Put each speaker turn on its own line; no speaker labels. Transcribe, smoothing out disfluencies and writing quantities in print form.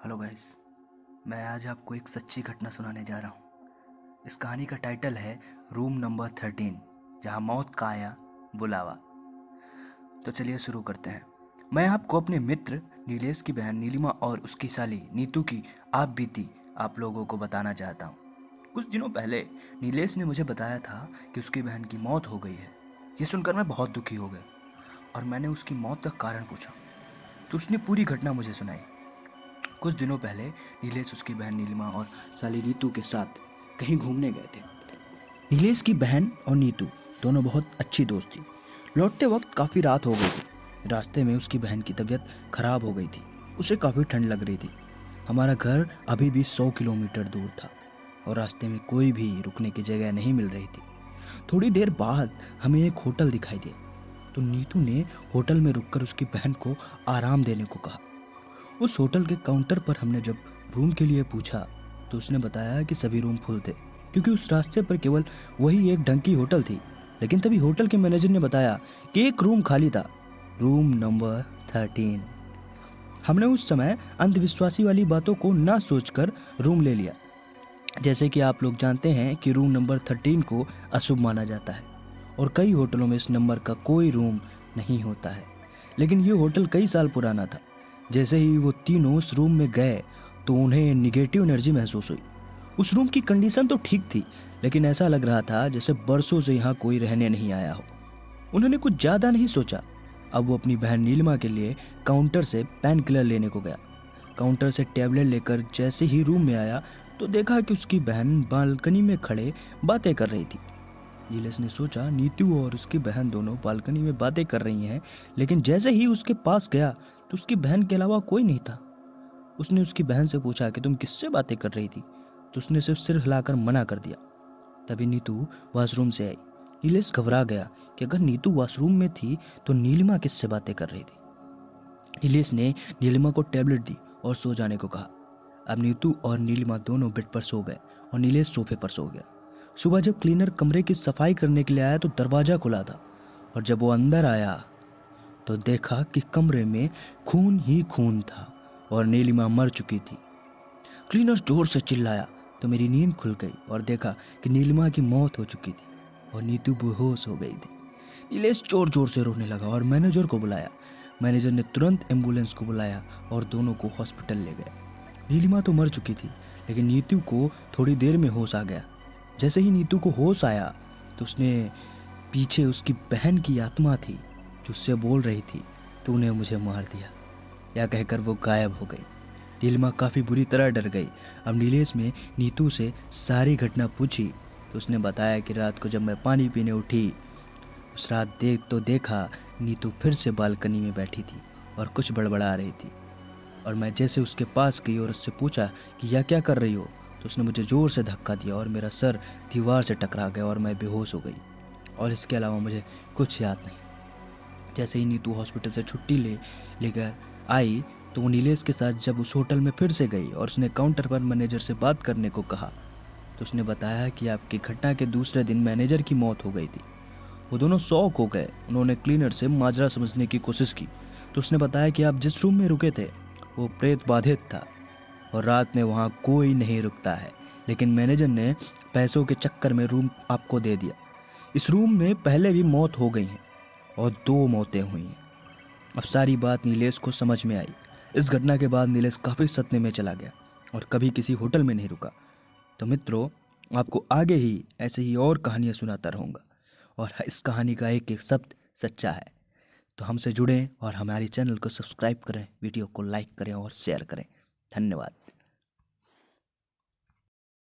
Hello guys, मैं आज आपको एक सच्ची घटना सुनाने जा रहा हूँ। इस कहानी का टाइटल है रूम नंबर 13, जहाँ मौत का आया बुलावा। तो चलिए शुरू करते हैं। मैं आपको अपने मित्र नीलेश की बहन नीलिमा और उसकी साली नीतू की आप बीती आप लोगों को बताना चाहता हूँ। कुछ दिनों पहले नीलेश ने मुझे बताया था कि उसकी बहन की मौत हो गई है। ये सुनकर मैं बहुत दुखी हो गया और मैंने उसकी मौत का कारण पूछा तो उसने पूरी घटना मुझे सुनाई। कुछ दिनों पहले नीलेश उसकी बहन नीलिमा और साली नीतू के साथ कहीं घूमने गए थे। नीलेश की बहन और नीतू दोनों बहुत अच्छी दोस्त थी। लौटते वक्त काफ़ी रात हो गई थी। रास्ते में उसकी बहन की तबीयत खराब हो गई थी। उसे काफ़ी ठंड लग रही थी। हमारा घर अभी भी 100 किलोमीटर दूर था और रास्ते में कोई भी रुकने की जगह नहीं मिल रही थी। थोड़ी देर बाद हमें एक होटल दिखाई दिया तो नीतू ने होटल में रुककर उसकी बहन को आराम देने को कहा। उस होटल के काउंटर पर हमने जब रूम के लिए पूछा तो उसने बताया कि सभी रूम फुल थे क्योंकि उस रास्ते पर केवल वही एक ढंग की होटल थी। लेकिन तभी होटल के मैनेजर ने बताया कि एक रूम खाली था, रूम नंबर 13। हमने उस समय अंधविश्वासी वाली बातों को ना सोचकर रूम ले लिया। जैसे कि आप लोग जानते हैं कि रूम नंबर 13 को अशुभ माना जाता है और कई होटलों में इस नंबर का कोई रूम नहीं होता है। लेकिन ये होटल कई साल पुराना था। जैसे ही वो तीनों उस रूम में गए तो उन्हें निगेटिव एनर्जी महसूस हुई। उस रूम की कंडीशन तो ठीक थी, लेकिन ऐसा लग रहा था जैसे बरसों से यहाँ कोई रहने नहीं आया हो। उन्होंने कुछ ज़्यादा नहीं सोचा। अब वो अपनी बहन नीलिमा के लिए काउंटर से पेन किलर लेने को गया। काउंटर से टैबलेट लेकर जैसे ही रूम में आया तो देखा कि उसकी बहन बालकनी में खड़े बातें कर रही थी। नीलेश ने सोचा नीतू और उसकी बहन दोनों बालकनी में बातें कर रही हैं, लेकिन जैसे ही उसके पास गया तो उसकी बहन के अलावा कोई नहीं था। उसने उसकी बहन से पूछा कि तुम किससे बातें कर रही थी, तो उसने सिर्फ सिर हिलाकर मना कर दिया। तभी नीतू वॉशरूम से आई। नीलेश घबरा गया कि अगर नीतू वॉशरूम में थी तो नीलिमा किससे बातें कर रही थी। नीलेश ने नीलिमा को टैबलेट दी और सो जाने को कहा। अब नीतू और नीलिमा दोनों बेड पर सो गए और नीलेश सोफे पर सो गया। सुबह जब क्लीनर कमरे की सफाई करने के लिए आया तो दरवाजा खुला था और जब वो अंदर आया तो देखा कि कमरे में खून ही खून था और नीलिमा मर चुकी थी। क्लीनर जोर से चिल्लाया तो मेरी नींद खुल गई और देखा कि नीलिमा की मौत हो चुकी थी और नीतू बेहोश हो गई थी। नीलेश जोर जोर से रोने लगा और मैनेजर को बुलाया। मैनेजर ने तुरंत एम्बुलेंस को बुलाया और दोनों को हॉस्पिटल ले गए। नीलिमा तो मर चुकी थी, लेकिन नीतू को थोड़ी देर में होश आ गया। जैसे ही नीतू को होश आया तो उसने पीछे उसकी बहन की आत्मा थी जो उससे बोल रही थी, तूने मुझे मार दिया, या कहकर वो गायब हो गई। नीलिमा काफ़ी बुरी तरह डर गई। अब नीलेश में नीतू से सारी घटना पूछी तो उसने बताया कि रात को जब मैं पानी पीने उठी उस रात देखा नीतू फिर से बालकनी में बैठी थी और कुछ बड़बड़ा रही थी। और मैं जैसे उसके पास गई और उससे पूछा कि यह क्या कर रही हो तो उसने मुझे ज़ोर से धक्का दिया और मेरा सर दीवार से टकरा गया और मैं बेहोश हो गई और इसके अलावा मुझे कुछ याद नहीं। जैसे ही नीतू हॉस्पिटल से छुट्टी लेकर आई तो वो नीलेश के साथ जब उस होटल में फिर से गई और उसने काउंटर पर मैनेजर से बात करने को कहा तो उसने बताया कि आपकी घटना के दूसरे दिन मैनेजर की मौत हो गई थी। वो दोनों शॉक हो गए। उन्होंने क्लीनर से माजरा समझने की कोशिश की तो उसने बताया कि आप जिस रूम में रुके थे वो प्रेत बाधित था और रात में वहाँ कोई नहीं रुकता है, लेकिन मैनेजर ने पैसों के चक्कर में रूम आपको दे दिया। इस रूम में पहले भी मौत हो गई है और 2 मौतें हुई हैं। अब सारी बात नीलेश को समझ में आई। इस घटना के बाद नीलेश काफ़ी सदमे में चला गया और कभी किसी होटल में नहीं रुका। तो मित्रों, आपको आगे ही ऐसे ही और कहानियाँ सुनाता रहूँगा और इस कहानी का एक एक शब्द सच्चा है। तो हमसे जुड़ें और हमारे चैनल को सब्सक्राइब करें, वीडियो को लाइक करें और शेयर करें। धन्यवाद।